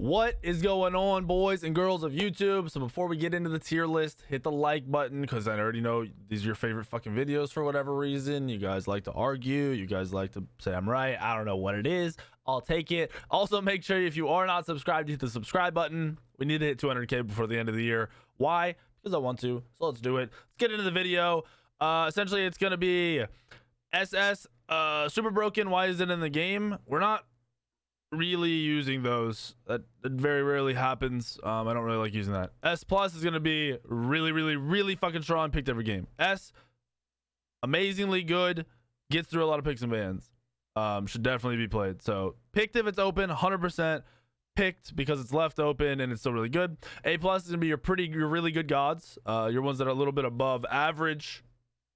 What is going on, boys and girls of YouTube? So before we get into the tier list, hit the like button, because I already know these are your favorite fucking videos for whatever reason. You guys like to argue, you guys like to say I'm right. I don't know what it is, I'll take it. Also, make sure if you are not subscribed, hit the subscribe button. We need to hit 200k before the end of the year. Why? Because I want to, so let's do it. Let's get into the video. Essentially it's gonna be SS super broken. Why is it in the game? We're not really using those. That very rarely happens. I don't really like using that. S plus is going to be really fucking strong, picked every game. S, amazingly good, gets through a lot of picks and bans. Should definitely be played. So picked if it's open, 100% picked because it's left open and it's still really good. A plus is going to be your really good gods, your ones that are a little bit above average,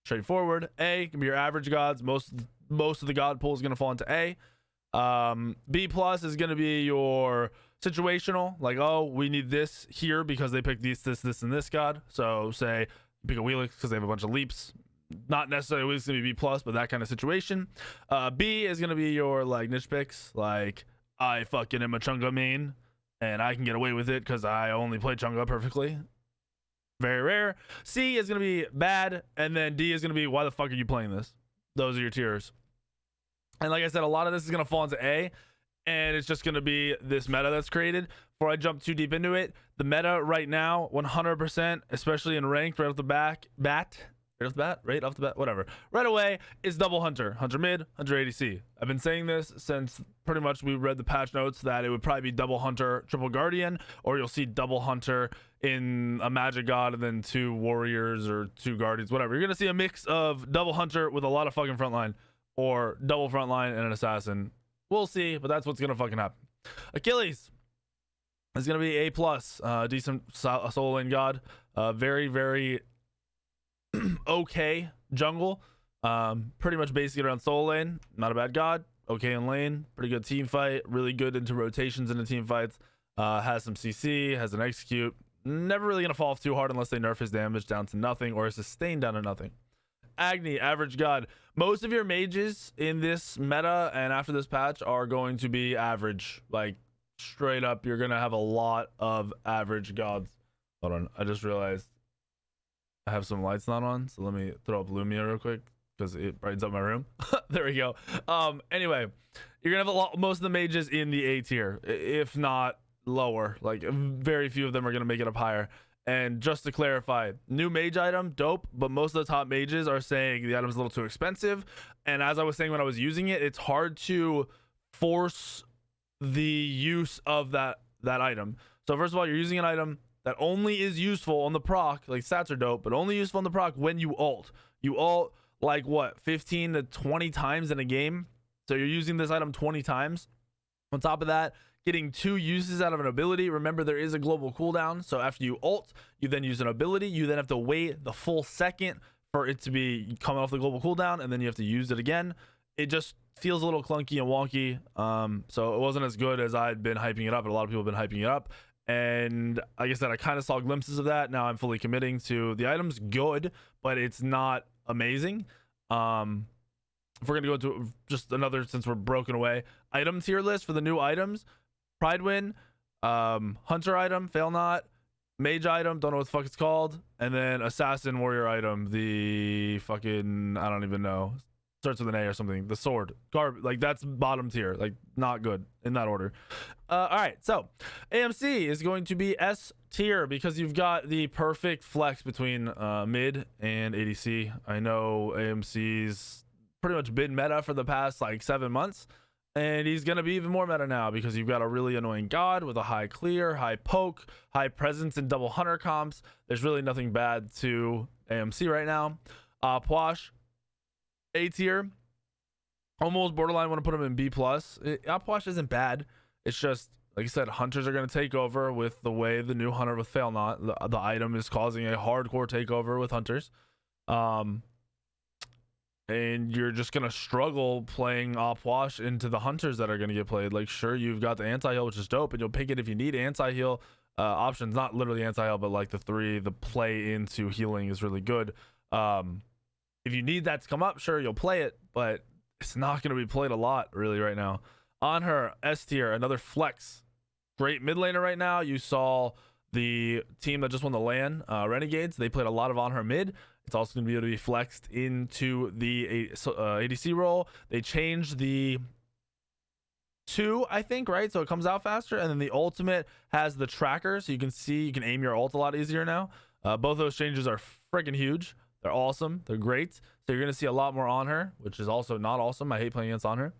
straightforward. A can be your average gods. Most of the god pool is going to fall into A. B plus is going to be your situational, like, oh, we need this here because they picked this and this god. So say you pick a Wheelix because they have a bunch of leaps, not necessarily it's going to be B plus, but that kind of situation. B is going to be your like niche picks, like I fucking am a Chunga main and I can get away with it because I only play Chunga perfectly, very rare. C is going to be bad, and then D is going to be why the fuck are you playing this. Those are your tiers. And like I said, a lot of this is going to fall into A, and it's just going to be this meta that's created. Before I jump too deep into it, the meta right now, 100%, especially in ranked, right off the bat, whatever. Right away is double Hunter. Hunter mid, Hunter ADC. I've been saying this since pretty much we read the patch notes that it would probably be double Hunter, triple Guardian, or you'll see double Hunter in a Magic God and then 2 Warriors or 2 Guardians, whatever. You're going to see a mix of double Hunter with a lot of fucking frontline, or double frontline and an assassin. We'll see, but that's what's gonna fucking happen. Achilles is gonna be A plus, decent solo lane god, very okay jungle, pretty much basing it around solo lane. Not a bad god, okay in lane, pretty good team fight, really good into rotations into team fights. Has some CC, has an execute. Never really gonna fall off too hard unless they nerf his damage down to nothing or his sustain down to nothing. Agni, average god. Most of your mages in this meta and after this patch are going to be average, like straight up. You're gonna have a lot of average gods. Hold on, I just realized I have some lights not on, so let me throw up Lumia real quick because it brightens up my room. There we go. Anyway, you're gonna have most of the mages in the A tier, if not lower. Like very few of them are gonna make it up higher. And just to clarify, new mage item, dope, but most of the top mages are saying the item's a little too expensive. And as I was saying when I was using it, it's hard to force the use of that item. So first of all, you're using an item that only is useful on the proc, like stats are dope, but only useful on the proc when you ult. You ult like what, 15 to 20 times in a game? So you're using this item 20 times. On top of that, getting 2 uses out of an ability. Remember, there is a global cooldown, so after you ult, you then use an ability. You then have to wait the full second for it to be coming off the global cooldown, and then you have to use it again. It just feels a little clunky and wonky, so it wasn't as good as I'd been hyping it up, but a lot of people have been hyping it up. And like I said, I kind of saw glimpses of that. Now I'm fully committing to the item's good, but it's not amazing. If we're gonna go to just another, since we're broken away, item tier list for the new items: Pride Win, Hunter item, Fail Not, Mage item, don't know what the fuck it's called, and then Assassin Warrior item, the fucking, I don't even know, starts with an A or something, the sword, like that's bottom tier, like not good in that order. All right, so AMC is going to be S tier because you've got the perfect flex between mid and ADC. I know AMC's pretty much been meta for the past like 7 months, and he's gonna be even more meta now because you've got a really annoying god with a high clear, high poke, high presence, and double hunter comps. There's really nothing bad to AMC right now. Pwash, A tier, almost borderline. Want to put him in B plus. Pwash isn't bad. It's just, like I said, hunters are going to take over with the way the new hunter with Fail Not. The item is causing a hardcore takeover with hunters. And you're just going to struggle playing Pwash into the hunters that are going to get played. Like, sure, you've got the anti-heal, which is dope, and you'll pick it if you need anti-heal options. Not literally anti-heal, but like the play into healing is really good. If you need that to come up, sure, you'll play it, but it's not going to be played a lot really right now. On her, S tier, another flex. great mid laner right now. You saw the team that just won the LAN, Renegades. They played a lot of on her mid. It's also going to be able to be flexed into the ADC role. They changed the 2, I think, right? So it comes out faster, and then the ultimate has the tracker, so you can see, you can aim your ult a lot easier now. Both those changes are freaking huge. They're awesome. They're great. So you're going to see a lot more on her, which is also not awesome. I hate playing against on her.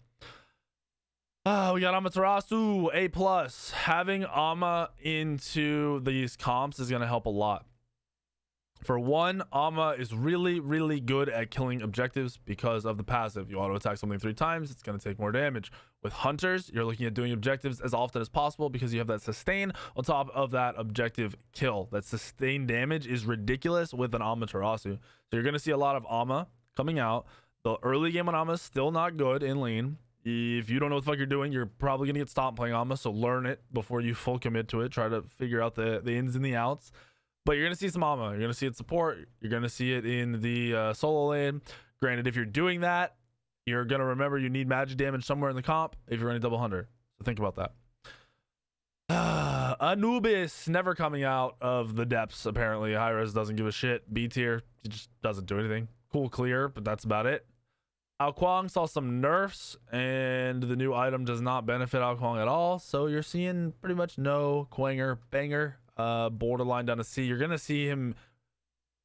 We got Amaterasu, A+. Having Ama into these comps is going to help a lot. For one, Ama is really, really good at killing objectives because of the passive. You auto attack something 3 times, it's going to take more damage. With hunters, you're looking at doing objectives as often as possible because you have that sustain on top of that objective kill. That sustain damage is ridiculous with an Amaterasu. So you're going to see a lot of Ama coming out. The early game on Ama is still not good in lane. If you don't know what the fuck you're doing, you're probably going to get stopped playing Ama, so learn it before you full commit to it. Try to figure out the ins and the outs. But you're going to see some Ama. You're going to see it support. You're going to see it in the solo lane. Granted, if you're doing that, you're going to remember you need magic damage somewhere in the comp if you're running double hunter. So think about that. Anubis never coming out of the depths, apparently. Hi-Res doesn't give a shit. B tier, he just doesn't do anything. Cool clear, but that's about it. Ao Kuang saw some nerfs, and the new item does not benefit Ao Kuang at all. So you're seeing pretty much no Quanger banger. Borderline down to C. You're gonna see him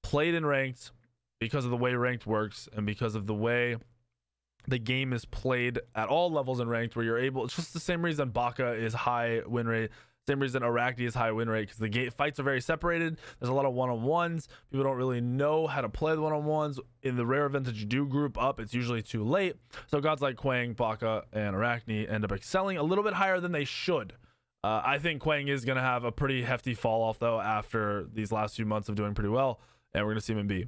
played in ranked because of the way ranked works and because of the way the game is played at all levels in ranked, where you're able, it's just the same reason Baka is high win rate, same reason Arachne is high win rate, because the fights are very separated. There's a lot of one-on-ones. People don't really know how to play the one-on-ones. In the rare event that you do group up, it's usually too late. So gods like Quang, Baka, and Arachne end up excelling a little bit higher than they should. I think Quang is going to have a pretty hefty fall off though after these last few months of doing pretty well, and we're going to see him in B.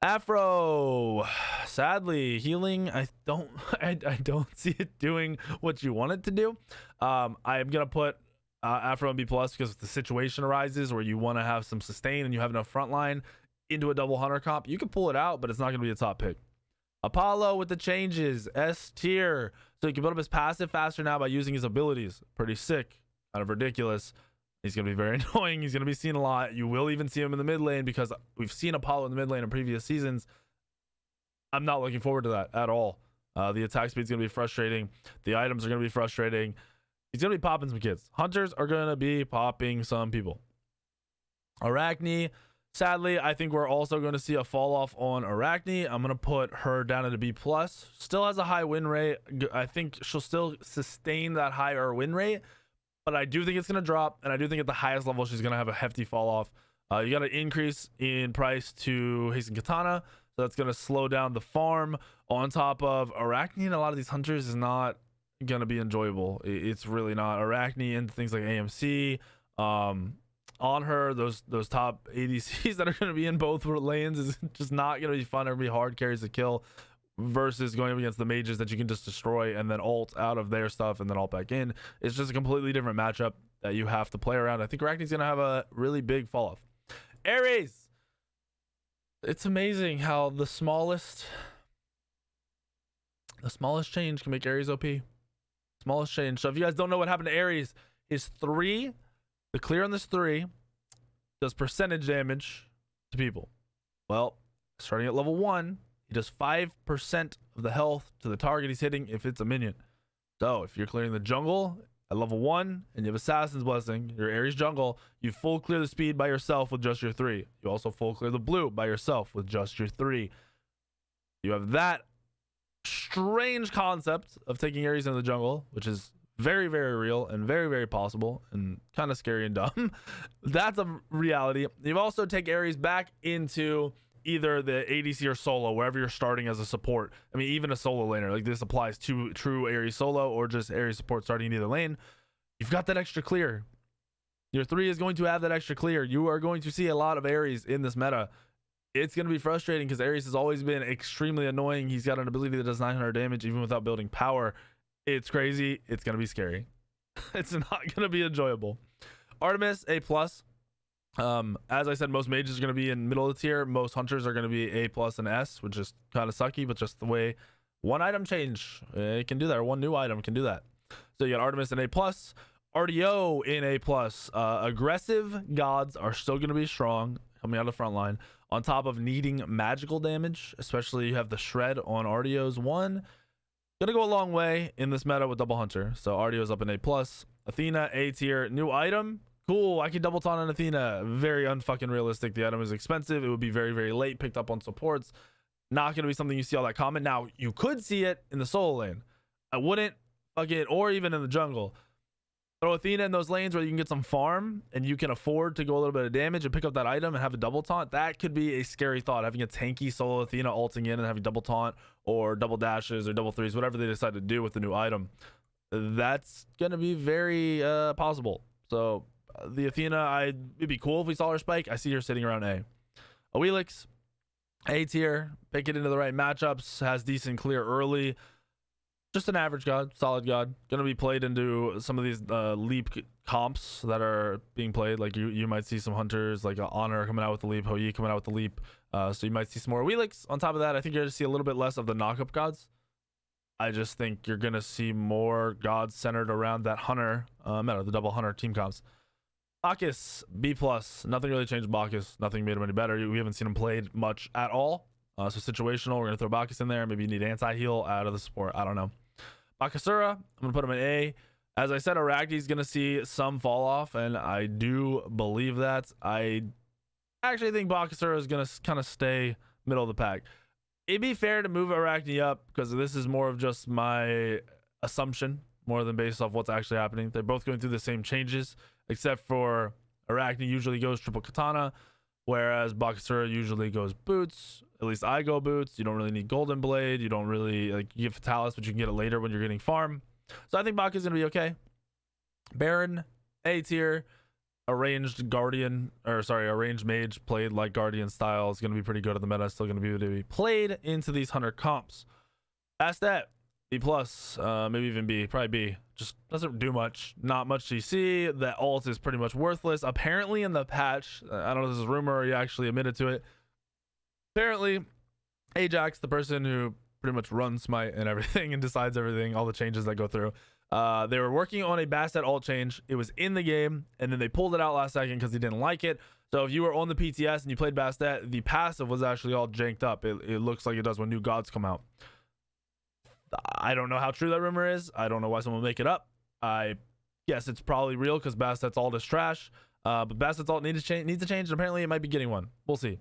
Afro, sadly, healing, I don't see it doing what you want it to do. I'm going to put Afro in B+ because if the situation arises where you want to have some sustain and you have enough frontline into a double hunter comp, you can pull it out, but it's not going to be a top pick. Apollo with the changes, S tier. So he can build up his passive faster now by using his abilities. Pretty sick, kind of ridiculous. He's going to be very annoying. He's going to be seen a lot. You will even see him in the mid lane because we've seen Apollo in the mid lane in previous seasons. I'm not looking forward to that at all. The attack speed is going to be frustrating. The items are going to be frustrating. He's going to be popping some kids. Hunters are going to be popping some people. Arachne, sadly, I think we're also going to see a fall off on Arachne. I'm going to put her down at a B+. Still has a high win rate. I think she'll still sustain that higher win rate, but I do think it's going to drop, and I do think at the highest level she's going to have a hefty fall off. You got an increase in price to Hasten Katana, so that's going to slow down the farm. On top of Arachne and a lot of these hunters is not going to be enjoyable. It's really not. Arachne and things like AMC, on her, those top ADCs that are going to be in both lanes is just not going to be fun. It'll be hard carries to kill versus going up against the mages that you can just destroy and then ult out of their stuff and then ult back in. It's just a completely different matchup that you have to play around. I think Arachne's going to have a really big fall off. Ares, it's amazing how the smallest change can make Ares OP. Smallest change. So if you guys don't know what happened to Ares, his 3, the clear on this 3 does percentage damage to people. Well, starting at level 1, he does 5% of the health to the target he's hitting if it's a minion. So if you're clearing the jungle at level 1 and you have Assassin's Blessing, your Ares jungle, you full clear the speed by yourself with just your 3. You also full clear the blue by yourself with just your 3. You have that strange concept of taking Ares into the jungle, which is very, very real and very, very possible and kind of scary and dumb. That's a reality. You also take Ares back into either the ADC or solo, wherever you're starting as a support. I mean, even a solo laner, like this applies to true Ares solo or just Ares support starting in either lane. You've got that extra clear. Your 3 is going to have that extra clear. You are going to see a lot of Ares in this meta. It's going to be frustrating because Ares has always been extremely annoying. He's got an ability that does 900 damage even without building power. It's crazy. It's going to be scary. It's not going to be enjoyable. Artemis, A+. As I said, most mages are going to be in middle of the tier. Most hunters are going to be A+ and S, which is kind of sucky, but just the way one item change, it can do that, or one new item can do that. So you got Artemis and A+. RDO in A+. Aggressive gods are still going to be strong coming out of the front line. On top of needing magical damage, especially you have the shred on RDO's one. Gonna go a long way in this meta with double hunter. So RDO's up in A+. Athena, A tier. New item. Cool. I can double taunt on Athena. Very unfucking realistic. The item is expensive. It would be very, very late. Picked up on supports. Not gonna be something you see all that common. Now, you could see it in the solo lane. I wouldn't fuck it, or even in the jungle. Throw Athena in those lanes where you can get some farm and you can afford to go a little bit of damage and pick up that item and have a double taunt. That could be a scary thought, having a tanky solo Athena ulting in and having double taunt or double dashes or double threes, whatever they decide to do with the new item. That's gonna be very possible. So the Athena, it'd be cool if we saw her spike. I see her sitting around A. Awilix, A tier, pick it into the right matchups, has decent clear early. Just an average god, solid god. Gonna be played into some of these leap comps that are being played. Like you might see some hunters like Honor coming out with the leap, Hou coming out with the leap. So you might see some more Awilix. On top of that, I think you're gonna see a little bit less of the knockup gods. I just think you're gonna see more gods centered around that hunter meta, the double hunter team comps. Bacchus, B+. Nothing really changed Bacchus. Nothing made him any better. We haven't seen him played much at all. So situational. We're gonna throw Bacchus in there. Maybe you need anti-heal out of the support. I don't know. Bakasura, I'm gonna put him in A. As I said, Arachne's gonna see some fall off, and I do believe that. I actually think Bakasura is gonna kind of stay middle of the pack. It'd be fair to move Arachne up because this is more of just my assumption more than based off what's actually happening. They're both going through the same changes, except for Arachne usually goes triple katana, whereas Bakasura usually goes boots. At least I go boots. You don't really need golden blade. You don't really like, you get fatalis, but you can get it later when you're getting farm. So I think Baka is gonna be okay. Baron, A tier. Arranged mage played like guardian style is gonna be pretty good at the meta. Still gonna be able to be played into these hunter comps. Past that, B+, maybe even B, probably B. Just doesn't do much. Not much CC. The ult is pretty much worthless. Apparently in the patch, I don't know if this is a rumor or he actually admitted to it. Apparently, Ajax, the person who pretty much runs Smite and everything and decides everything, all the changes that go through, they were working on a Bastet ult change. It was in the game, and then they pulled it out last second because they didn't like it. So if you were on the PTS and you played Bastet, the passive was actually all janked up. It looks like it does when new gods come out. I don't know how true that rumor is. I don't know why someone would make it up. I guess it's probably real because Bastet's ult is trash. But Bastet's ult needs to change, and apparently it might be getting one. We'll see.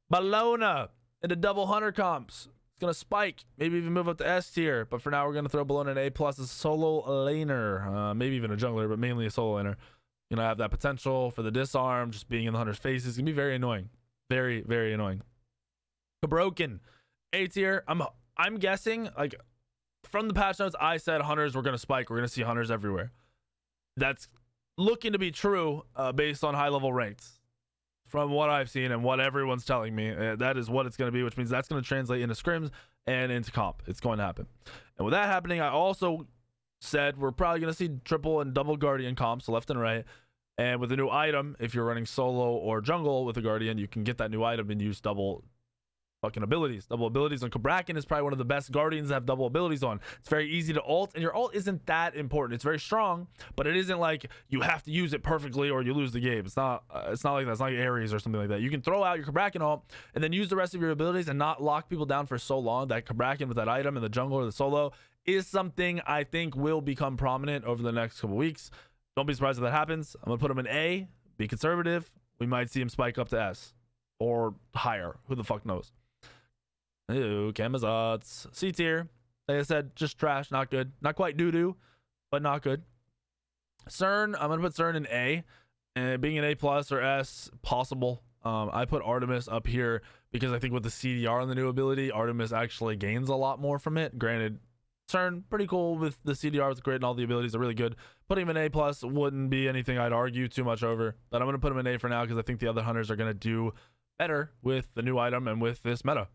Bologna into double hunter comps. It's gonna spike, maybe even move up to S tier. But for now, we're gonna throw Bologna in A+ as a solo laner, maybe even a jungler, but mainly a solo laner. Gonna have that potential for the disarm, just being in the hunter's face is gonna be very annoying, very, very annoying. Broken, A tier. I'm guessing like from the patch notes, I said hunters were gonna spike. We're gonna see hunters everywhere. That's looking to be true based on high level ranks. From what I've seen and what everyone's telling me, that is what it's going to be, which means that's going to translate into scrims and into comp. It's going to happen. And with that happening, I also said we're probably going to see triple and double guardian comps left and right. And with a new item, if you're running solo or jungle with a guardian, you can get that new item and use double fucking abilities. Double abilities on Kabrakan is probably one of the best guardians to have double abilities on. It's very easy to ult, and your ult isn't that important. It's very strong, but it isn't like you have to use it perfectly or you lose the game. It's not like that. It's not like Ares or something like that. You can throw out your Kabrakan ult and then use the rest of your abilities and not lock people down for so long. That Kabrakan with that item in the jungle or the solo is something I think will become prominent over the next couple weeks. Don't be surprised if that happens. I'm gonna put him in A. Be conservative. We might see him spike up to S or higher. Who the fuck knows? Ew, Camazotz. C tier. Like I said, just trash, not good. Not quite doo-doo, but not good. Cern, I'm going to put Cern in A. And being an A+ or S, possible. I put Artemis up here because I think with the CDR on the new ability, Artemis actually gains a lot more from it. Granted, Cern, pretty cool with the CDR with the grid and all the abilities are really good. Putting him in A+ wouldn't be anything I'd argue too much over. But I'm going to put him in A for now because I think the other hunters are going to do better with the new item and with this meta.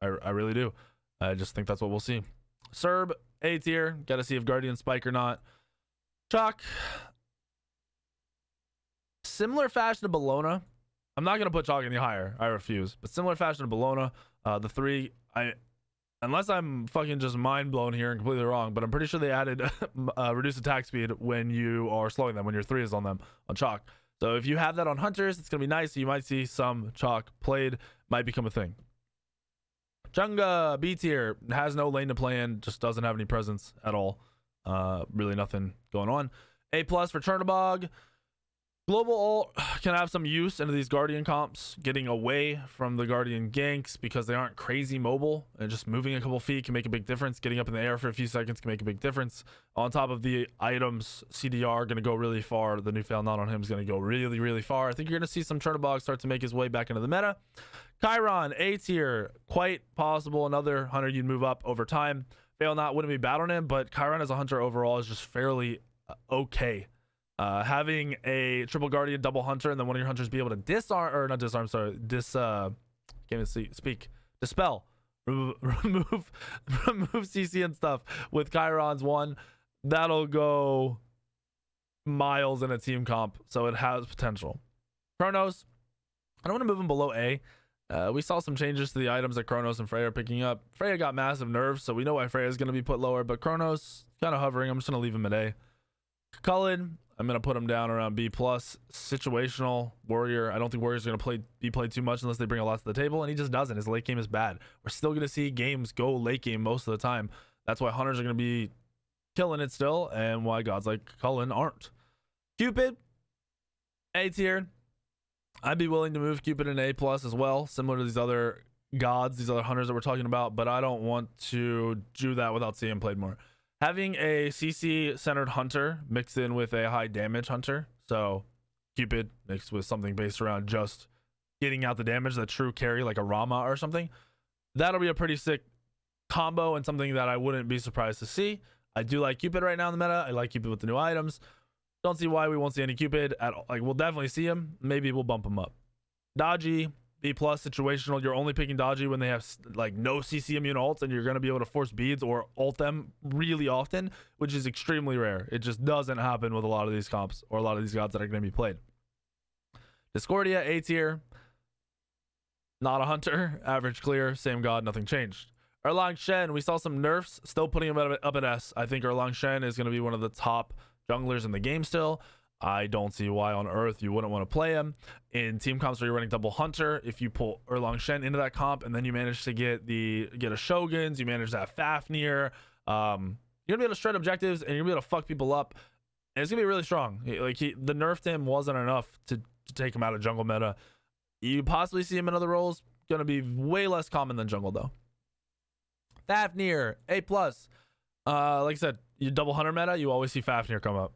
I really do. I just think that's what we'll see. Serb, A tier. Got to see if Guardian spike or not. Chalk. Similar fashion to Bologna. I'm not going to put Chalk any higher. I refuse. But similar fashion to Bologna. The three, unless I'm fucking just mind blown here and completely wrong, but I'm pretty sure they added reduced attack speed when you are slowing them, when your 3 is on them on chalk. So if you have that on hunters, it's gonna be nice. You might see some chalk played, might become a thing. Chunga B tier has no lane to play in, just doesn't have any presence at all. Really nothing going on. A plus for Chernobog. Global ult can have some use into these Guardian comps, getting away from the Guardian ganks because they aren't crazy mobile, and just moving a couple feet can make a big difference. Getting up in the air for a few seconds can make a big difference. On top of the items, CDR going to go really far. The new fail not on him is going to go really, really far. I think you're going to see some Chernobog start to make his way back into the meta. Chiron, A tier, quite possible. Another hunter you'd move up over time. Fail not wouldn't be bad on him, but Chiron as a hunter overall is just fairly okay. Having a triple guardian double hunter and then one of your hunters be able to disarm, or not disarm, sorry, can't even speak, dispel, remove CC and stuff with Chiron's one, that'll go miles in a team comp, so it has potential. Chronos, I don't want to move him below A. We saw some changes to the items that Chronos and Freya are picking up. Freya got massive nerfs, so we know why Freya is going to be put lower, but Chronos kind of hovering. I'm just going to leave him at A. Cullen, I'm going to put him down around B+. Situational warrior. I don't think warriors are going to be played too much unless they bring a lot to the table, and he just doesn't. His late game is bad. We're still going to see games go late game most of the time. That's why hunters are going to be killing it still, and why gods like Cullen aren't. Cupid, A tier. I'd be willing to move Cupid in A+ as well, similar to these other gods, these other hunters that we're talking about, but I don't want to do that without seeing him played more. Having a CC centered hunter mixed in with a high damage hunter, so Cupid mixed with something based around just getting out the damage, the true carry like a Rama or something, that'll be a pretty sick combo and something that I wouldn't be surprised to see. I do like Cupid right now in the meta. I like Cupid with the new items. Don't see why we won't see any Cupid at all. Like, we'll definitely see him. Maybe we'll bump him up. Dodgy, B+, situational. You're only picking Dodgy when they have like no CC immune ults, and you're going to be able to force beads or ult them really often, which is extremely rare. It just doesn't happen with a lot of these comps or a lot of these gods that are going to be played. Discordia, A tier. Not a hunter. Average clear. Same god. Nothing changed. Erlang Shen, we saw some nerfs. Still putting him up at S. I think Erlang Shen is going to be one of the top junglers in the game still. I don't see why on earth you wouldn't want to play him. In team comps where you're running double hunter, if you pull Erlang Shen into that comp and then you manage to get a Shoguns, you manage to have Fafnir, you're gonna be able to shred objectives and you're gonna be able to fuck people up. And it's gonna be really strong. Like the nerf to him wasn't enough to take him out of jungle meta. You possibly see him in other roles. Gonna be way less common than jungle though. Fafnir, A+. Like I said, you double hunter meta, you always see Fafnir come up.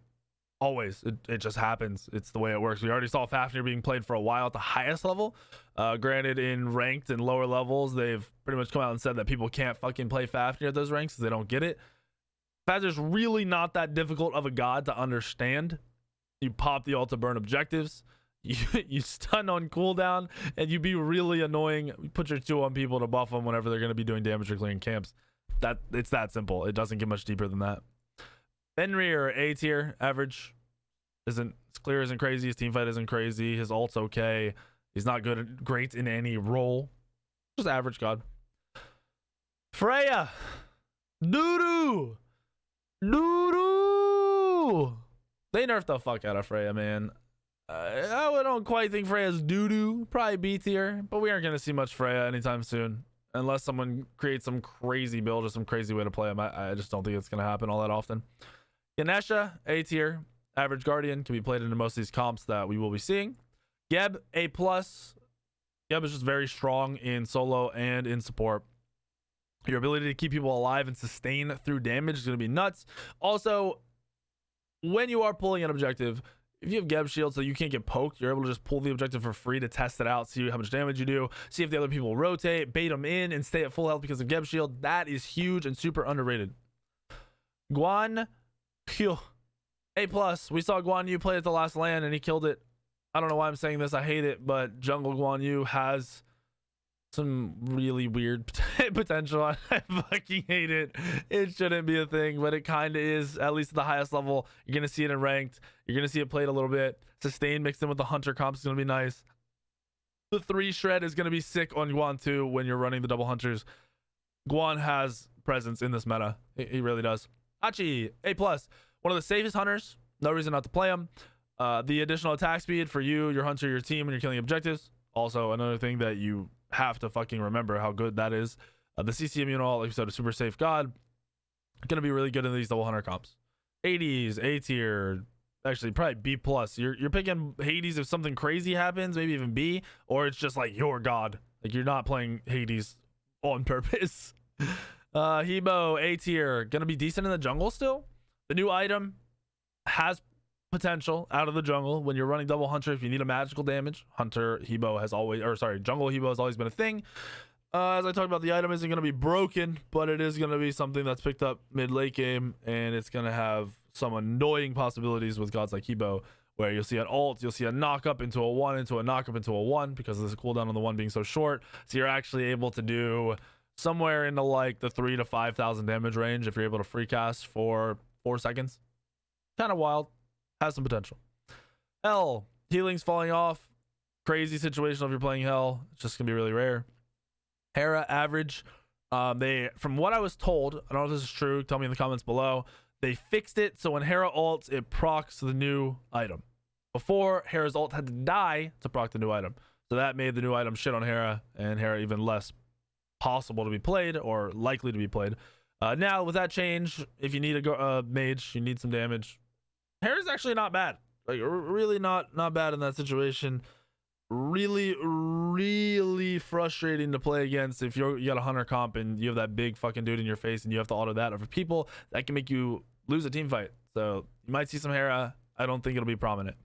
Always. It just happens. It's the way it works. We already saw Fafnir being played for a while at the highest level. Granted, in ranked and lower levels, they've pretty much come out and said that people can't fucking play Fafnir at those ranks because they don't get it. Fafnir's really not that difficult of a god to understand. You pop the ult to burn objectives. You stun on cooldown, and you be really annoying. You put your 2 on people to buff them whenever they're going to be doing damage or clearing camps. It's that simple. It doesn't get much deeper than that. Fenrir, A tier, average. Isn't clear, isn't crazy. His team fight isn't crazy. His ult's okay. He's not great in any role. Just average god. Freya, doo-doo. They nerfed the fuck out of Freya, man. I don't quite think Freya's doo-doo. Probably B tier, but we aren't going to see much Freya anytime soon. Unless someone creates some crazy build or some crazy way to play him. I just don't think it's going to happen all that often. Ganesha, A tier. Average guardian. Can be played into most of these comps that we will be seeing. Geb, A+. Geb is just very strong in solo and in support. Your ability to keep people alive and sustain through damage is going to be nuts. Also, when you are pulling an objective, if you have Geb shield so you can't get poked, you're able to just pull the objective for free to test it out, see how much damage you do, see if the other people rotate, bait them in, and stay at full health because of Geb shield. That is huge and super underrated. Guan Yu, A+. We saw Guan Yu play at the last LAN and he killed it. I don't know why I'm saying this. I hate it, but jungle Guan Yu has some really weird potential. I fucking hate it. It shouldn't be a thing, but it kind of is, at least at the highest level. You're going to see it in ranked. You're going to see it played a little bit. Sustain mixed in with the hunter comps is going to be nice. The 3 shred is going to be sick on Guan too when you're running the double hunters. Guan has presence in this meta. He really does. Hachi, A+. One of the safest hunters. No reason not to play him. The additional attack speed for you, your hunter, your team when you're killing objectives. Also, another thing that you have to fucking remember how good that is. The CC immune ult, like I said, a super safe god. Gonna be really good in these double hunter comps. Hades, A tier. Actually, probably B+. You're picking Hades if something crazy happens, maybe even B, or it's just like your god. Like you're not playing Hades on purpose. Hebo, A tier. Gonna be decent in the jungle still. The new item has potential out of the jungle when you're running double hunter. If you need a magical damage, hunter Hebo has always, or sorry, jungle Hebo has always been a thing. As I talked about, the item isn't going to be broken, but it is going to be something that's picked up mid late game, and it's going to have some annoying possibilities with gods like Hebo, where you'll see an ult, you'll see a knock up into a 1, into a knock up into a 1, because of the cooldown on the 1 being so short. So you're actually able to do somewhere into like the 3,000 to 5,000 damage range if you're able to free cast for 4 seconds. Kind of wild. Has some potential. Hell, healing's falling off. Crazy situation if you're playing Hell. It's just gonna be really rare. Hera average. They, from what I was told, I don't know if this is true, tell me in the comments below. They fixed it so when Hera ults, it procs the new item. Before, Hera's ult had to die to proc the new item. So that made the new item shit on Hera, and Hera even less possible to be played or likely to be played. Now with that change, if you need a mage, you need some damage. Hera's actually not bad. Like really not bad in that situation. Really frustrating to play against if you got a hunter comp and you have that big fucking dude in your face and you have to auto that over people. That can make you lose a team fight. So you might see some Hera. I don't think it'll be prominent.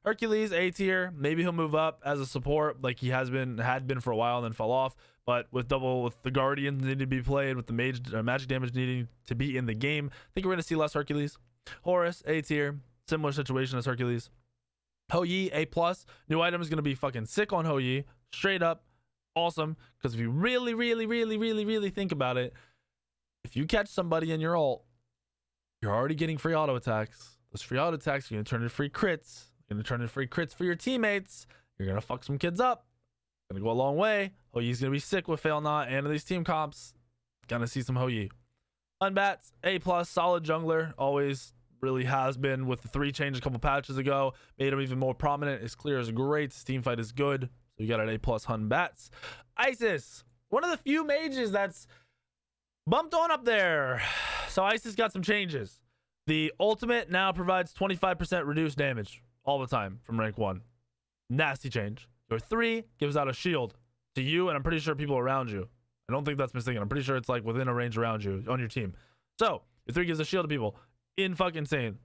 Hercules, A tier. Maybe he'll move up as a support like he had been for a while and then fell off. But with the Guardians needing to be played, with the magic damage needing to be in the game, I think we're going to see less Hercules. Horus, A tier. Similar situation as Hercules. Hou Yi, A+. New item is going to be fucking sick on Hou Yi. Straight up awesome. Because if you really think about it, if you catch somebody in your ult, you're already getting free auto attacks. Those free auto attacks are going to turn into free crits. You're going to turn into free crits for your teammates. You're going to fuck some kids up. Going to go a long way. Hou Yi's going to be sick with Fail Not and these team comps. Gonna see some Hou Yi. Unbats, A+. Solid jungler. Always really has been. With the 3 change a couple patches ago, made him even more prominent. His clear is great. His team fight is good. So you got an A+ Unbats. Isis, one of the few mages that's bumped on up there. So Isis got some changes. The ultimate now provides 25% reduced damage all the time from rank 1. Nasty change. Your 3 gives out a shield to you, and I'm pretty sure people around you. I don't think that's mistaken. I'm pretty sure it's like within a range around you on your team. So your 3 gives a shield to people. In fucking insane.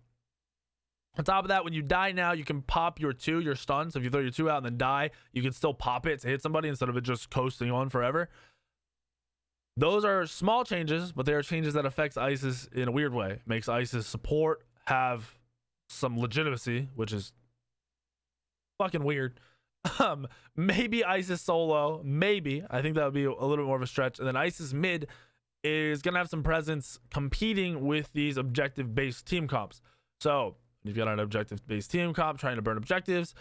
On top of that, when you die now, you can pop your 2, your stun. So if you throw your 2 out and then die, you can still pop it to hit somebody instead of it just coasting on forever. Those are small changes, but they are changes that affects Isis in a weird way. Makes Isis support have some legitimacy, which is fucking weird. Maybe Isis solo, maybe. I think that would be a little bit more of a stretch. And then Isis mid is gonna have some presence competing with these objective-based team comps. So you've got an objective-based team comp trying to burn objectives.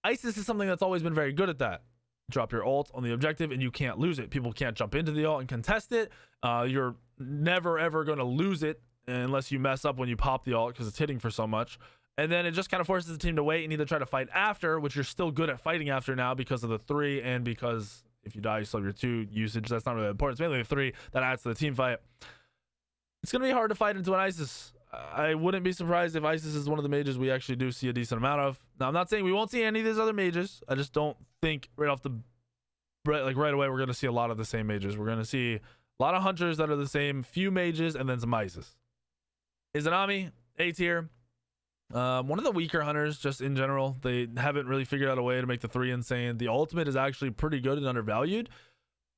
Isis is something that's always been very good at that. Drop your ult on the objective and you can't lose it. People can't jump into the ult and contest it. You're never ever going to lose it unless you mess up when you pop the ult because it's hitting for so much. And then it just kind of forces the team to wait and either try to fight after, which you're still good at fighting after now because of the 3 and because if you die you still have your 2 usage. That's not really important. It's mainly the 3 that adds to the team fight. It's going to be hard to fight into an Isis. I wouldn't be surprised if Isis is one of the mages we actually do see a decent amount of. Now, I'm not saying we won't see any of these other mages. I just don't think right away we're going to see a lot of the same mages. We're going to see a lot of hunters that are the same, few mages, and then some Isis. Izanami, A tier. One of the weaker hunters just in general. They haven't really figured out a way to make the 3 insane. The ultimate is actually pretty good and undervalued,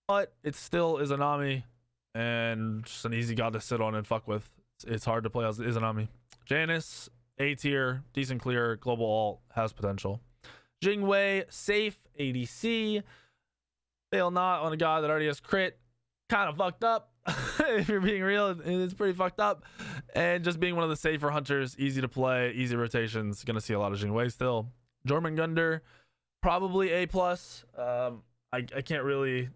but it's still Izanami and just an easy god to sit on and fuck with. It's hard to play as Izanami. Janus, A tier, decent clear, global ult, has potential. Jingwei, safe, ADC. Fail not on a god that already has crit. Kind of fucked up. If you're being real, it's pretty fucked up. And just being one of the safer hunters, easy to play, easy rotations. Gonna see a lot of Jingwei still. Jormungandr, probably A+. I can't really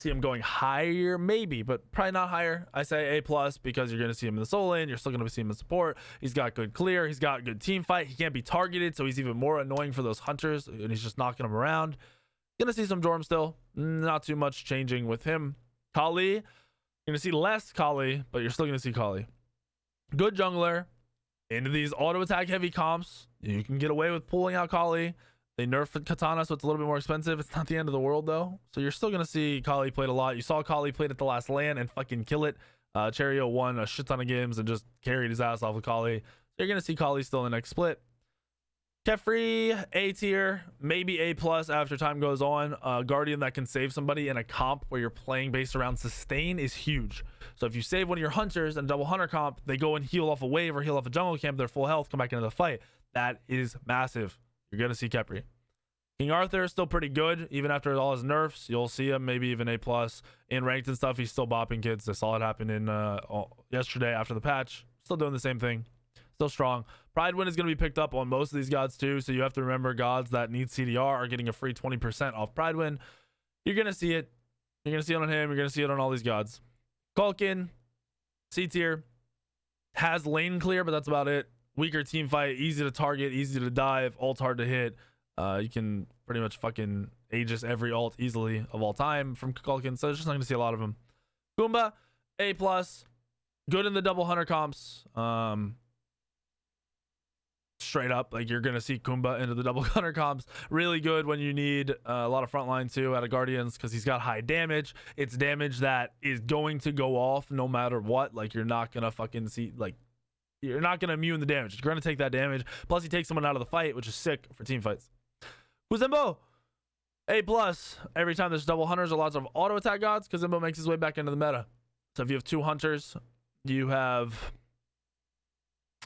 See him going higher, maybe, but probably not higher. I say A plus because you're going to see him in the soul lane. You're still going to see him in support. He's got good clear. He's got good team fight. He can't be targeted, so he's even more annoying for those hunters, and he's just knocking them around. Going to see some Jorm still. Not too much changing with him. Kali, you're going to see less Kali, but you're still going to see Kali. Good jungler. Into these auto attack heavy comps, you can get away with pulling out Kali. They nerfed Katana, so it's a little bit more expensive. It's not the end of the world, though. So you're still going to see Kali played a lot. You saw Kali played at the last LAN and fucking kill it. Cherio won a shit ton of games and just carried his ass off of Kali. So you're going to see Kali still in the next split. Kefri, A tier, maybe A plus after time goes on. Guardian that can save somebody in a comp where you're playing based around sustain is huge. So if you save one of your hunters and double hunter comp, they go and heal off a wave or heal off a jungle camp, they're full health, come back into the fight. That is massive. You're going to see Kefri. King Arthur is still pretty good, even after all his nerfs. You'll see him maybe even A plus in ranked and stuff. He's still bopping kids. I saw it happen in yesterday after the patch. Still doing the same thing. Still strong. Pride win is going to be picked up on most of these gods too, so you have to remember gods that need CDR are getting a free 20% off Pride win. You're going to see it. You're going to see it on him. You're going to see it on all these gods. Culkin, C tier, has lane clear, but that's about it. Weaker team fight, easy to target, easy to dive, ult hard to hit. You can pretty much fucking Aegis every ult easily of all time from Culkin, so it's just not going to see a lot of them. Goomba, A plus, good in the double hunter comps. Straight up, like you're gonna see Kumba into the double hunter comps. Really good when you need a lot of frontline too out of Guardians, because he's got high damage. It's damage that is going to go off no matter what. Like you're not gonna fucking see, like you're not gonna immune the damage. You're gonna take that damage. Plus he takes someone out of the fight, which is sick for team fights. Kuzembo, A plus. Every time there's double hunters or lots of auto attack gods, Kuzembo makes his way back into the meta. So if you have two hunters, you have,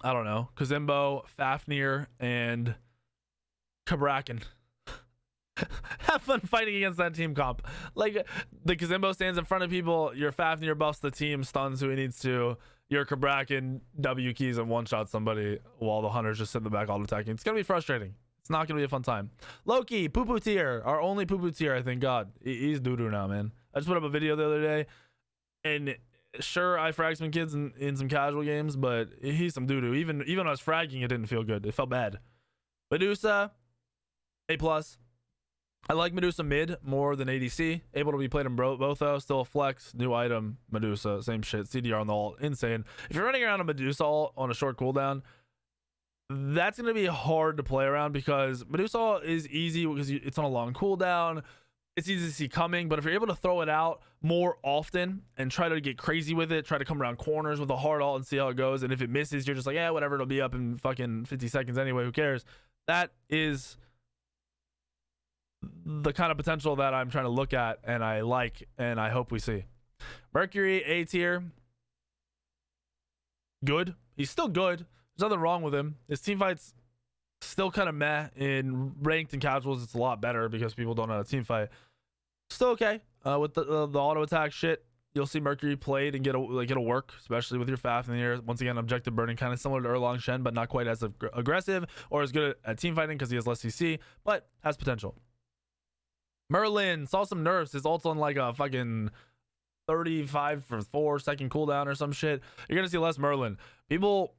I don't know, Kazimbo, Fafnir, and Kabrakan. Have fun fighting against that team comp. Like, the Kazimbo stands in front of people, your Fafnir buffs the team, stuns who he needs to, your Kabrakan W keys and one-shot somebody while the hunters just sit in the back auto-attacking. It's going to be frustrating. It's not going to be a fun time. Loki, poo-poo tier. Our only poo-poo tier, I think. God, he's doo-doo now, man. I just put up a video the other day, and sure, I fragged some kids in some casual games, but he's some doo-doo. Even when I was fragging, it didn't feel good. It felt bad. Medusa, A plus. I like Medusa mid more than ADC. Able to be played in both though. Still a flex. New item, Medusa, same shit. CDR on the ult, insane. If you're running around a Medusa ult on a short cooldown, that's going to be hard to play around, because Medusa ult is easy because it's on a long cooldown. It's easy to see coming, but if you're able to throw it out more often and try to get crazy with it, try to come around corners with a hard ult and see how it goes, and if it misses, you're just like, yeah, whatever, it'll be up in fucking 50 seconds anyway, who cares? That is the kind of potential that I'm trying to look at, and I like, and I hope we see. Mercury, A tier. Good. He's still good. There's nothing wrong with him. His team fights still kind of meh. In ranked and casuals, it's a lot better because people don't know how to team fight. Still okay with the auto attack shit. You'll see Mercury played and it'll work, especially with your Fafnir. Once again, objective burning, kind of similar to Erlang Shen, but not quite as aggressive or as good at team fighting because he has less CC, but has potential. Merlin saw some nerfs. His ult's on like a fucking 35 for 4 second cooldown or some shit. You're gonna see less Merlin. People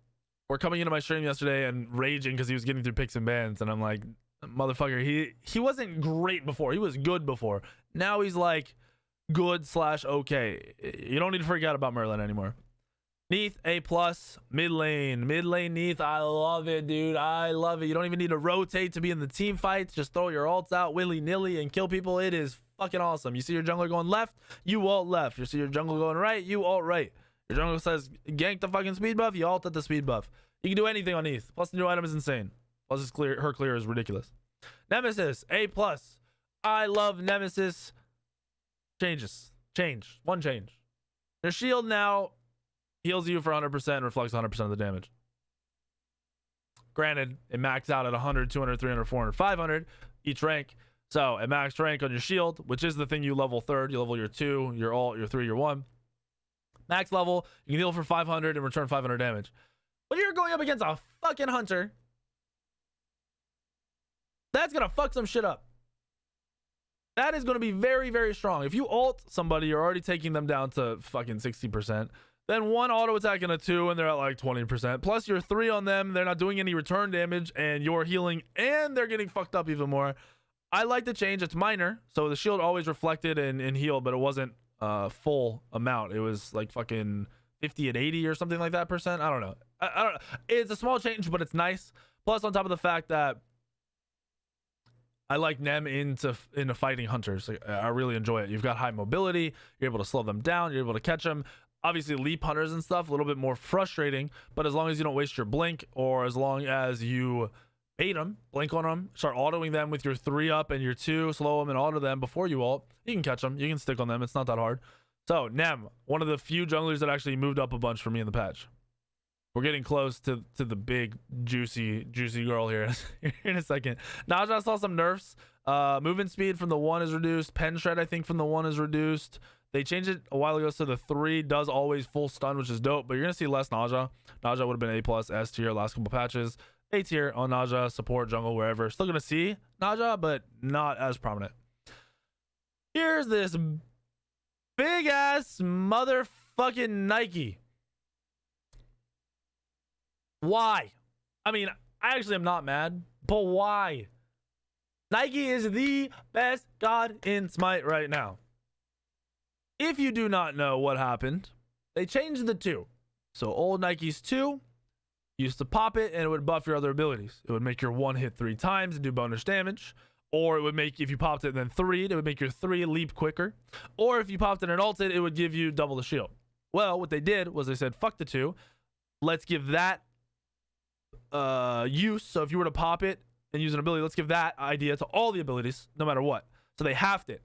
were coming into my stream yesterday and raging because he was getting through picks and bans, and I'm like, motherfucker, he wasn't great before. He was good before. Now he's like good / okay. You don't need to freak out about Merlin anymore. Neath, A plus. Mid lane Neath, I love it, dude. I love it. You don't even need to rotate to be in the team fights. Just throw your ults out willy-nilly and kill people. It is fucking awesome. You see your jungler going left, you ult left. You see your jungle going right, you ult right. Your jungle says gank the fucking speed buff, you ult at the speed buff. You can do anything on Neath. Plus the new item is insane. Plus his her clear is ridiculous. Nemesis, A plus. I love Nemesis. Change. One change. Your shield now heals you for 100% and reflects 100% of the damage. Granted, it maxed out at 100, 200, 300, 400, 500 each rank. So at max rank on your shield, which is the thing you level third, you level your 2, your ult, your 3, your 1. Max level, you can heal for 500 and return 500 damage. But you're going up against a fucking hunter, that's gonna fuck some shit up. That is going to be very, very strong. If you ult somebody, you're already taking them down to fucking 60%. Then one auto attack and a 2, and they're at like 20%. Plus your 3 on them, they're not doing any return damage, and you're healing, and they're getting fucked up even more. I like the change. It's minor, so the shield always reflected and healed, but it wasn't full amount. It was like fucking 50 and 80 or something like that percent. I don't know. I don't know. It's a small change, but it's nice. Plus, on top of the fact that I like Nem into fighting hunters. I really enjoy it. You've got high mobility. You're able to slow them down. You're able to catch them. Obviously, leap hunters and stuff, a little bit more frustrating, but as long as you don't waste your blink, or as long as you bait them, blink on them, start autoing them with your 3 up and your 2, slow them and auto them before you ult, you can catch them. You can stick on them. It's not that hard. So, Nem, one of the few junglers that actually moved up a bunch for me in the patch. We're getting close to the big, juicy girl here in a second. Naja saw some nerfs. Movement speed from the 1 is reduced. Pen shred, I think, from the 1 is reduced. They changed it a while ago, so the 3 does always full stun, which is dope, but you're going to see less Naja. Naja would have been A+, S tier last couple patches. A tier on Naja, support, jungle, wherever. Still going to see Naja, but not as prominent. Here's this big-ass motherfucking Nike. Why? I mean, I actually am not mad, but why? Nike is the best god in Smite right now. If you do not know what happened, they changed the 2. So old Nike's 2 used to pop it and it would buff your other abilities. It would make your 1 hit 3 times and do bonus damage. Or it would make, if you popped it and then 3, it would make your 3 leap quicker. Or if you popped it and ulted, it would give you double the shield. Well, what they did was they said, fuck the 2. Let's give that use. So if you were to pop it and use an ability, let's give that idea to all the abilities, no matter what. So they halved it.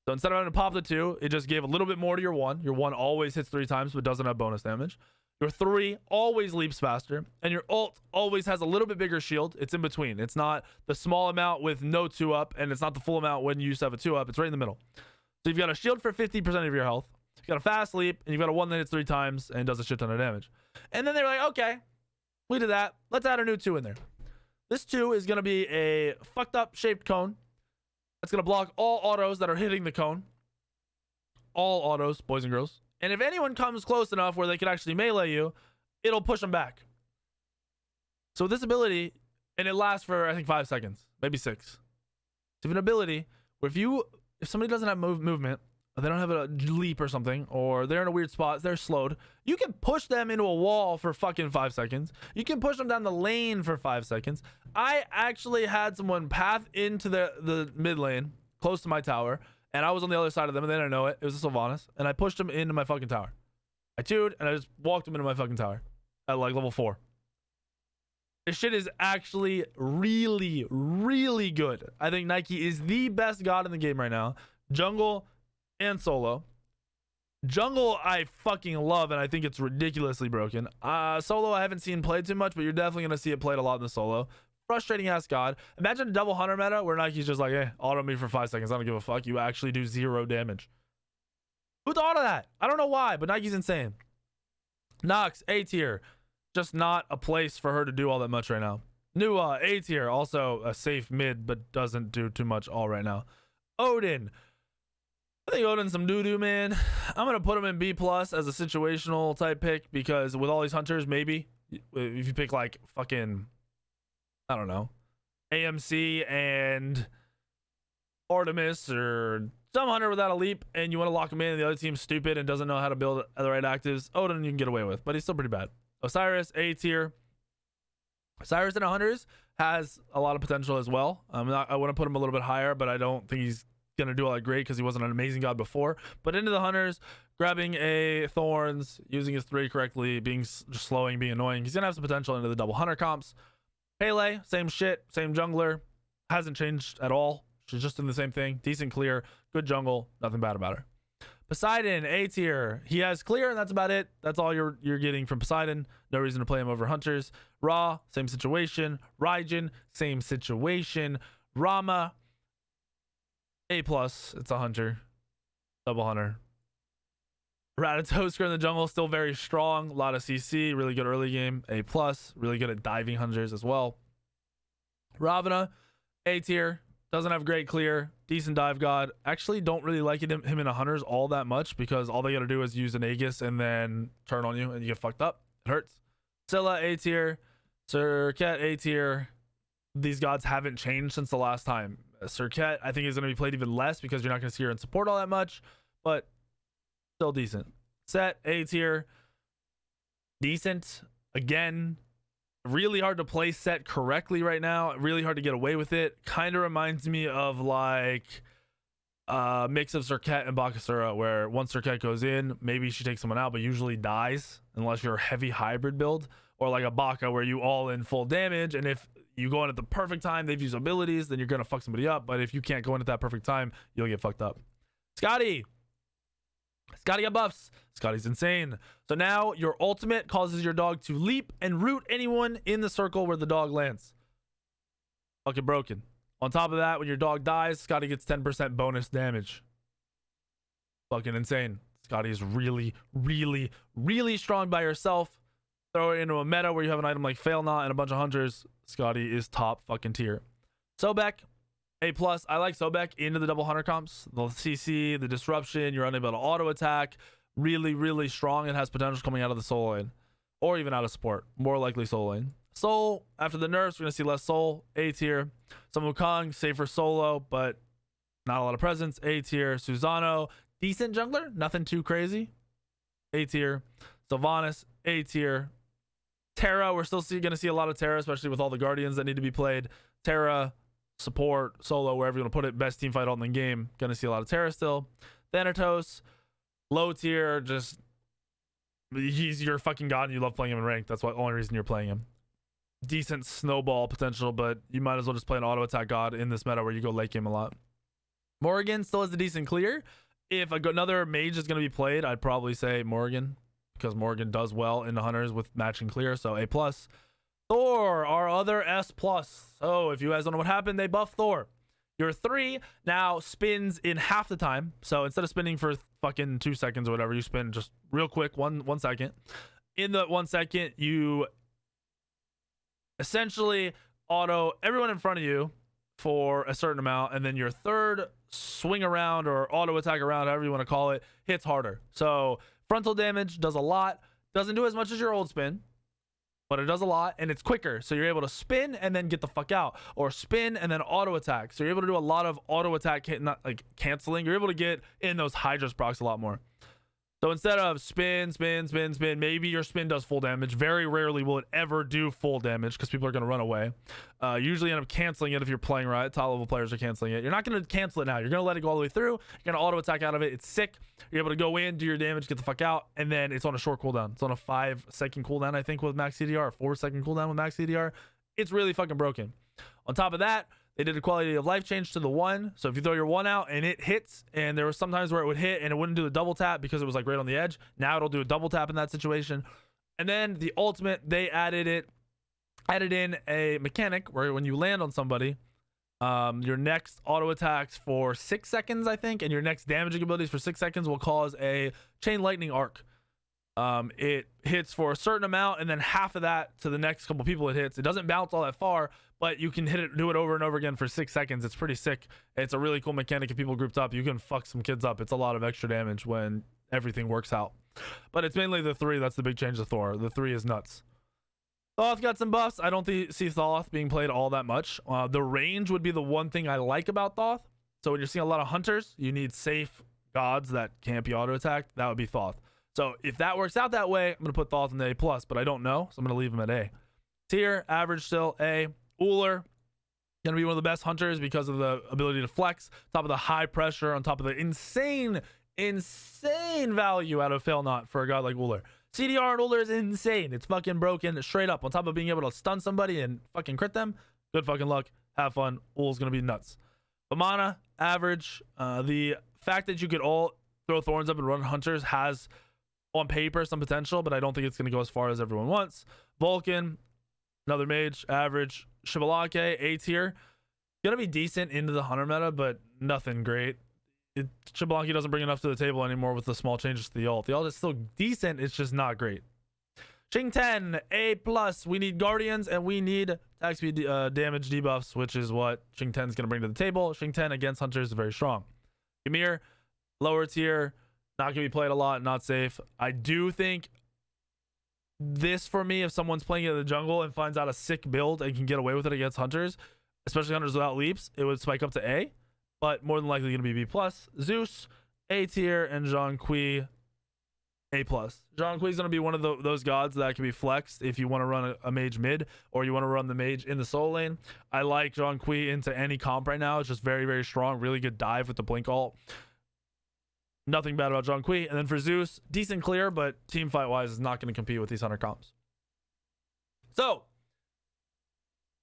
So instead of having to pop the 2, it just gave a little bit more to your 1. Your 1 always hits 3 times, but doesn't have bonus damage. Your 3 always leaps faster. And your ult always has a little bit bigger shield. It's in between. It's not the small amount with no 2 up, and it's not the full amount when you used to have a 2 up. It's right in the middle. So you've got a shield for 50% of your health. You've got a fast leap, and you've got a 1 that hits 3 times and does a shit ton of damage. And then they were like, okay, we did that. Let's add a new 2 in there. This 2 is going to be a fucked up shaped cone. It's going to block all autos that are hitting the cone. All autos, boys and girls. And if anyone comes close enough where they can actually melee you, it'll push them back. So this ability, and it lasts for, I think, 5 seconds, maybe 6. So you have an ability where if somebody doesn't have movement, or they don't have a leap or something, or they're in a weird spot, they're slowed, you can push them into a wall for fucking 5 seconds. You can push them down the lane for 5 seconds. I actually had someone path into the mid lane, close to my tower, and I was on the other side of them, and they didn't know it. It was a Sylvanas, and I pushed him into my fucking tower. I 2'd, and I just walked him into my fucking tower at like level 4. This shit is actually really, really good. I think Nike is the best god in the game right now. Jungle and solo. Jungle I fucking love, and I think it's ridiculously broken. Solo I haven't seen played too much, but you're definitely going to see it played a lot in the solo. Frustrating ass god. Imagine a double hunter meta where Nike's just like, hey, auto me for 5 seconds. I don't give a fuck. You actually do 0 damage. Who thought of that? I don't know why, but Nike's insane. Nox, A tier. Just not a place for her to do all that much right now. Nua, A tier. Also a safe mid, but doesn't do too much all right now. Odin. I think Odin's some doo-doo, man. I'm going to put him in B+ as a situational type pick because with all these hunters, maybe. If you pick like fucking, I don't know, AMC and Artemis or some hunter without a leap and you want to lock him in and the other team's stupid and doesn't know how to build the right actives, Odin you can get away with, but he's still pretty bad. Osiris, A tier. Osiris in hunters has a lot of potential as well. I want to put him a little bit higher, but I don't think he's going to do all that great because he wasn't an amazing god before. But into the hunters, grabbing a thorns, using his 3 correctly, being slowing, being annoying. He's going to have some potential into the double hunter comps. Pele, same shit, same jungler. Hasn't changed at all. She's just in the same thing. Decent clear, good jungle, nothing bad about her. Poseidon, A tier. He has clear, and that's about it. That's all you're getting from Poseidon. No reason to play him over hunters. Ra, same situation. Raijin, same situation. Rama, A+. It's a hunter. Double hunter. Ratatoskr in the jungle, still very strong. A lot of CC, really good early game. A+. Really good at diving hunters as well. Ravana, A tier. Doesn't have great clear, decent dive god. Actually don't really like him in a hunters all that much because all they gotta do is use an Aegis and then turn on you and you get fucked up. It hurts. Scylla A tier, Serket A tier. These gods haven't changed since the last time. Serket I think is going to be played even less because you're not going to see her in support all that much, but still decent. Set A tier, decent. Again, really hard to play Set correctly right now. Really hard to get away with it. Kind of reminds me of like a mix of Serket and Bakasura, where once Serket goes in, maybe she takes someone out, but usually dies unless you're a heavy hybrid build, or like a Baka where you all in full damage, and if you go in at the perfect time, they've used abilities, then you're gonna fuck somebody up. But if you can't go in at that perfect time, you'll get fucked up. Scotty got buffs. Scotty's insane. So now your ultimate causes your dog to leap and root anyone in the circle where the dog lands. Fucking broken. On top of that, when your dog dies, Scotty gets 10% bonus damage. Fucking insane. Scotty is really, really, really strong by herself. Throw it into a meta where you have an item like Fail Not and a bunch of hunters. Scotty is top fucking tier. Sobek, A+. I like Sobek into the double hunter comps. The CC, the disruption, you're unable to auto attack. Really, really strong. It has potential coming out of the soul lane. Or even out of support. More likely soul lane. Soul, after the nerfs, we're going to see less soul. A tier. Sun Wukong, safer solo, but not a lot of presence. A tier. Susano, decent jungler. Nothing too crazy. A tier. Sylvanas, A tier. Terra, we're still going to see a lot of Terra, especially with all the Guardians that need to be played. Terra, support, solo, wherever you want to put it. Best team fight on the game. Going to see a lot of Terra still. Thanatos, low tier, just he's your fucking god and you love playing him in ranked. That's the only reason you're playing him. Decent snowball potential, but you might as well just play an auto attack god in this meta where you go late game a lot. Morrigan still has a decent clear. If another mage is going to be played, I'd probably say Morrigan, because Morrigan does well in the hunters with matching clear. So A+. Thor, our other S+. So if you guys don't know what happened, they buffed Thor. Your 3 now spins in half the time. So instead of spinning for fucking 2 seconds or whatever, you spin just real quick, one second. In the 1 second, you essentially auto everyone in front of you for a certain amount, and then your third swing around or auto attack around, however you want to call it, hits harder. So frontal damage does a lot. Doesn't do as much as your old spin, but it does a lot, and it's quicker. So you're able to spin and then get the fuck out, or spin and then auto attack. So you're able to do a lot of auto attack, not like canceling. You're able to get in those Hydra's procs a lot more. So instead of spin, maybe your spin does full damage. Very rarely will it ever do full damage because people are going to run away. Usually end up canceling it if you're playing right. Top level players are canceling it. You're not going to cancel it now. You're going to let it go all the way through. You're going to auto attack out of it. It's sick. You're able to go in, do your damage, get the fuck out, and then it's on a short cooldown. It's on a 5-second cooldown, I think, with max CDR, or 4-second cooldown with max CDR. It's really fucking broken. On top of that, they did a quality of life change to the 1. So if you throw your 1 out and it hits, and there was sometimes where it would hit and it wouldn't do the double tap because it was like right on the edge. Now it'll do a double tap in that situation. And then the ultimate, they added in a mechanic where when you land on somebody, your next auto attacks for 6 seconds, I think, and your next damaging abilities for 6 seconds will cause a chain lightning arc. It hits for a certain amount, and then half of that to the next couple people it hits. It doesn't bounce all that far, but you can do it over and over again for 6 seconds. It's pretty sick. It's a really cool mechanic. If people grouped up, you can fuck some kids up. It's a lot of extra damage when everything works out. But it's mainly the 3 that's the big change to Thor. The 3 is nuts. Thoth got some buffs. I don't see Thoth being played all that much. The range would be the one thing I like about Thoth. So when you're seeing a lot of hunters, you need safe gods that can't be auto attacked. That would be Thoth. So if that works out that way, I'm going to put Thoth in the A+, but I don't know. So I'm going to leave him at A. Tier, average still, A. Uller, going to be one of the best hunters because of the ability to flex. Top of the high pressure, on top of the insane value out of Fail Not for a god like Uller. CDR and Uller is insane. It's fucking broken straight up. On top of being able to stun somebody and fucking crit them, good fucking luck. Have fun. Uller's going to be nuts. Vamana, average. The fact that you could all throw thorns up and run hunters has on paper some potential, but I don't think it's going to go as far as everyone wants. Vulcan, another mage, average. Shibalake, A tier. Gonna be decent into the hunter meta, but nothing great. Shibalake doesn't bring enough to the table anymore with the small changes to the ult. The ult is still decent, it's just not great. Shing 10, A+. We need Guardians and we need attack speed damage debuffs, which is what Shing 10 is going to bring to the table. Shing 10 against Hunters is very strong. Ymir, lower tier, not going to be played a lot, not safe. I do think this, for me, if someone's playing in the jungle and finds out a sick build and can get away with it against Hunters, especially Hunters without leaps, it would spike up to A, but more than likely going to be B+. Zeus, A tier, and Jean-Qui, A+. Jean-Qui is going to be one of those gods that can be flexed if you want to run a mage mid or you want to run the mage in the soul lane. I like Jean-Qui into any comp right now. It's just very, very strong. Really good dive with the blink ult. Nothing bad about Jean-Qui. And then for Zeus, decent clear, but team fight wise is not going to compete with these Hunter comps. So,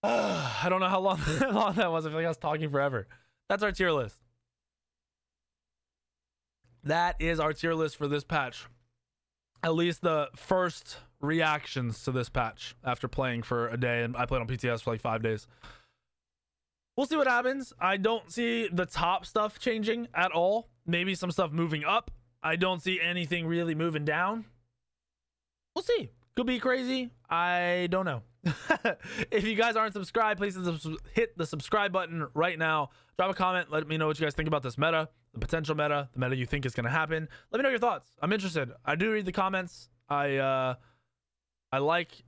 I don't know how long that was. I feel like I was talking forever. That's our tier list. That is our tier list for this patch. At least the first reactions to this patch after playing for a day, and I played on PTS for like 5 days. We'll see what happens. I don't see the top stuff changing at all. Maybe some stuff moving up. I don't see anything really moving down. We'll see. Could be crazy. I don't know. If you guys aren't subscribed, please hit the subscribe button right now. Drop a comment. Let me know what you guys think about this meta, the potential meta, the meta you think is going to happen. Let me know your thoughts. I'm interested. I do read the comments. I like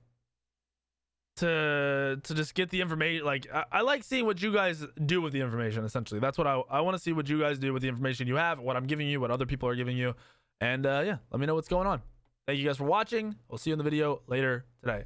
to just get the information. Like, I like seeing what you guys do with the information, essentially. That's what I want to see, what you guys do with the information you have, what I'm giving you, what other people are giving you. And yeah, let me know what's going on. Thank you guys for watching. We'll see you in the video later today.